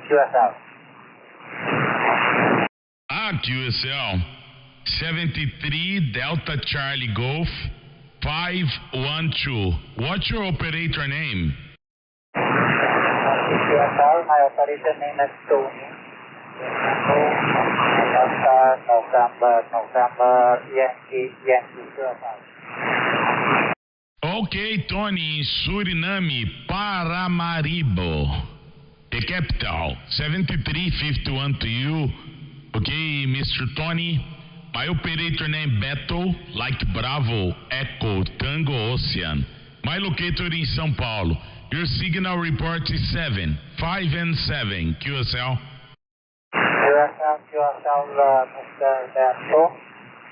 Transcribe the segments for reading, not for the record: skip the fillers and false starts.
QSL. QSL 73 Delta Charlie Golf 512. What's your operator name? QSL, my operator name is Tony. November, Yankee, QSL. Okay, Tony, Suriname, Paramaribo. The capital, 7351 to you. Okay, Mr. Tony. My operator name Beto, like Bravo, Echo, Tango, Ocean. My locator in São Paulo. Your signal report is 7, 5 and 7, QSL. QSL,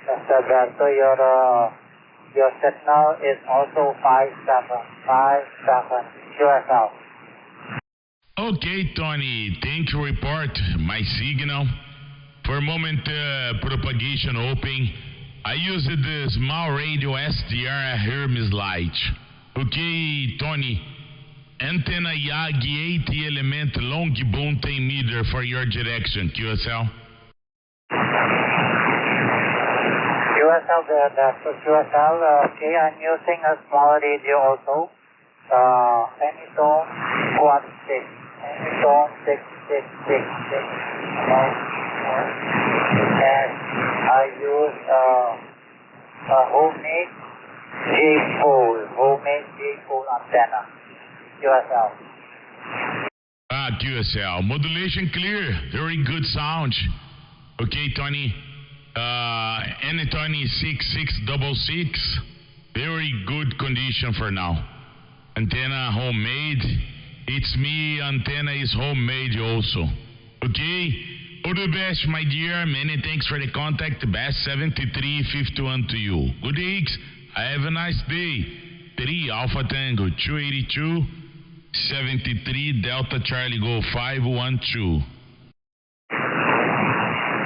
Mr. Beto, your signal is also 5757 QSL. Okay, Tony, thank you. Report my signal. For a moment, propagation open. I used the small radio SDR Hermes light. Okay, Tony. Antenna YAG 80 element long boom 10 meter for your direction, QSL. QSL, okay, I'm using a small radio also. Anytone 16. Anytone 666. And I use a homemade J-pole antenna. QSL. QSL. Modulation clear. Very good sound. Okay, Tony. Tony 6666. Very good condition for now. Antenna homemade. It's me. Antenna is homemade also. Okay. All the best, my dear. Many thanks for the contact. Best 7351 to you. Good weeks. Have a nice day. 3 Alpha Tango 282 73 Delta Charlie Go 512.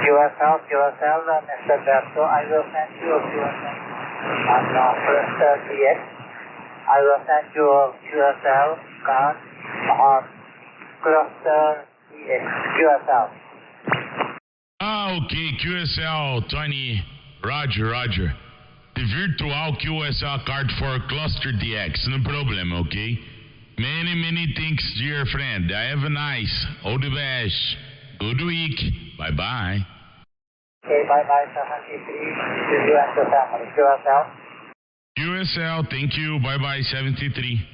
QSL, Mr. Berto, I will send you a QSL on cluster DX. I will send you a QSL card on cluster DX. QSL. Okay, QSL, Tony. Roger. The virtual QSL card for cluster DX, no problem, okay? Many thanks, dear friend. Have a nice, all the best. Good week. Bye-bye. Okay, bye-bye, 73. You and your family. QSL. QSL, thank you. Bye-bye, 73.